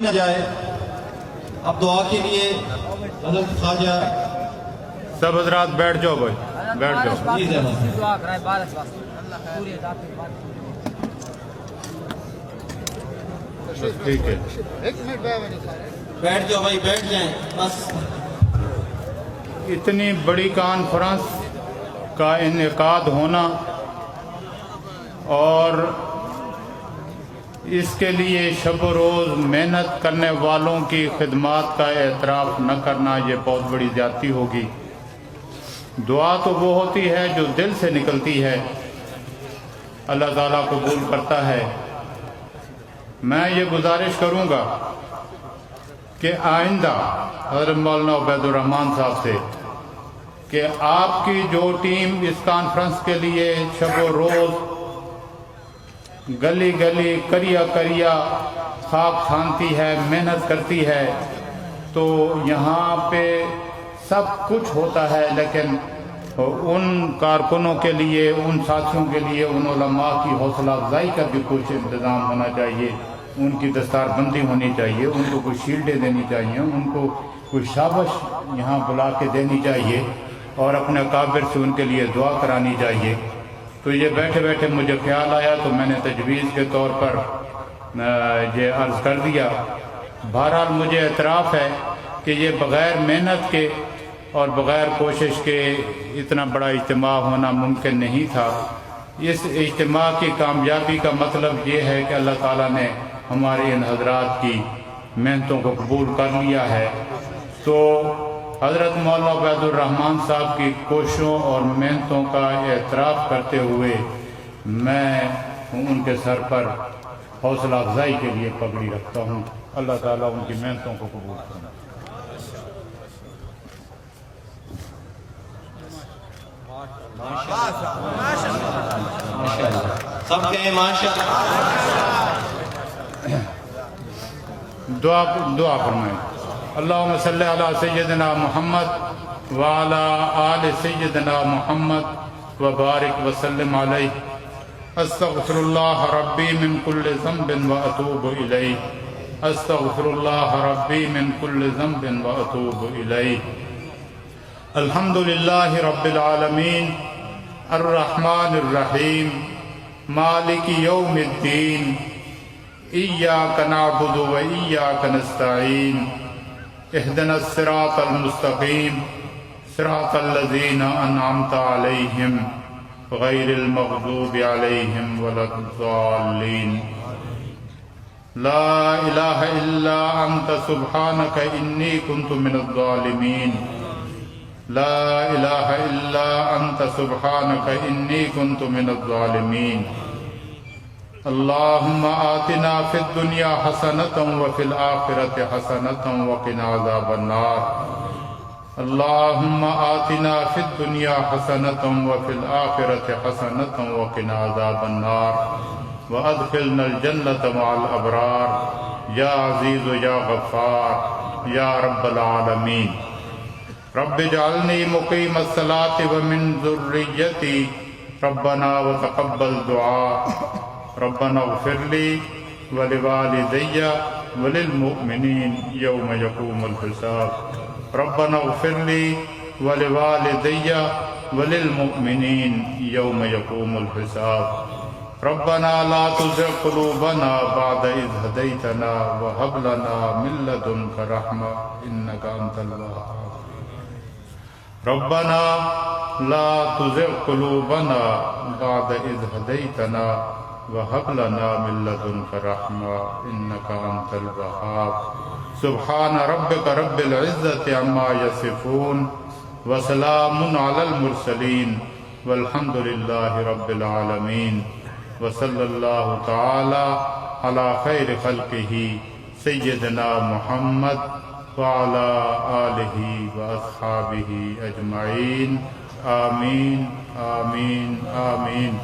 نہ جائے. اب دعا کے لیے حضرت خواجہ. سب حضرات بیٹھ جاؤ بھائی، بیٹھ جاؤ. جی جناب. ٹھیک ہے، بیٹھ جاؤ بھائی، بیٹھ جائیں بس. اتنی بڑی کانفرنس کا انعقاد ہونا اور اس کے لیے شب و روز محنت کرنے والوں کی خدمات کا اعتراف نہ کرنا یہ بہت بڑی زیادتی ہوگی. دعا تو وہ ہوتی ہے جو دل سے نکلتی ہے، اللہ تعالیٰ قبول کرتا ہے. میں یہ گزارش کروں گا کہ آئندہ حضرت مولانا عبید الرحمان صاحب سے کہ آپ کی جو ٹیم اس کانفرنس کے لیے شب و روز گلی گلی کریا کریا خاک کھانتی ہے، محنت کرتی ہے، تو یہاں پہ سب کچھ ہوتا ہے، لیکن ان کارکنوں کے لیے، ان ساتھیوں کے لیے، ان علماء کی حوصلہ افزائی کا بھی کچھ انتظام ہونا چاہیے. ان کی دستار بندی ہونی چاہیے، ان کو کچھ شیلڈیں دینی چاہیے، ان کو کچھ شابش یہاں بلا کے دینی چاہیے اور اپنے اکابر سے ان کے لیے دعا کرانی چاہیے. تو یہ بیٹھے بیٹھے مجھے خیال آیا تو میں نے تجویز کے طور پر یہ عرض کر دیا. بہرحال مجھے اعتراف ہے کہ یہ بغیر محنت کے اور بغیر کوشش کے اتنا بڑا اجتماع ہونا ممکن نہیں تھا. اس اجتماع کی کامیابی کا مطلب یہ ہے کہ اللہ تعالیٰ نے ہمارے ان حضرات کی محنتوں کو قبول کر لیا ہے. تو حضرت مولانا عبید الرحمان صاحب کی کوششوں اور محنتوں کا اعتراف کرتے ہوئے میں ان کے سر پر حوصلہ افزائی کے لیے پگڑی رکھتا ہوں. اللہ تعالیٰ ان کی محنتوں کو قبول کرنا. سب کہیں ماشاءاللہ. دعا فرمائیں. اللہم صلی علی سیدنا محمد وعلی آل سیدنا محمد وبارک وسلم علیہ. استغفر اللہ ربی من کل ذنب واتوب الیہ. استغفر اللہ ربی من کل ذنب واتوب الیہ. الحمد للہ رب العالمین الرحمن الرحیم مالک یوم الدین. ایاک نعبد و ایاک نستعین. اہدنا الصراط المستقیم صراط الذین انعمت علیہم غیر المغضوب علیہم ولا الضالین. لا الہ الا انت سبحانک انی کنت من الظالمین. لا الہ الا انت سبحانک انی کنت من الظالمین. اللہم آتنا فی الدنیا حسنۃ وفی الآخرۃ حسنۃ وقنا عذاب النار. اللہم آتنا فی الدنیا حسنۃ وفی الآخرۃ حسنۃ وقنا عذاب النار وادخلنا الجنۃ مع الابرار یا عزیز یا غفار یا رب العالمین. رب اجعلنی مقیم الصلاۃ ومن ذریتی ربنا وتقبل دعاء. ربنا اغفر لی ولوالدی وللمؤمنین یوم یقوم الحساب. ربنا اغفر لی ولوالدی وللمؤمنین یوم یقوم الحساب. ربنا لا تزغ قلوبنا بعد اذ ہدیتنا وہب لنا من لدنک رحمہ انک انت الوہاب. ربنا لا تزغ قلوبنا بعد اذ ہدیتنا وہب لنا من لدنک رحمہ انک انت الوہاب. سبحان ربک رب العزۃ عما یصفون وسلام علی المرسلین والحمد للہ رب العالمین. وصلی اللہ تعالی علی خیر خلقہ سیدنا محمد وعلی آلہ واصحابہ اجمعین. آمین آمین آمین.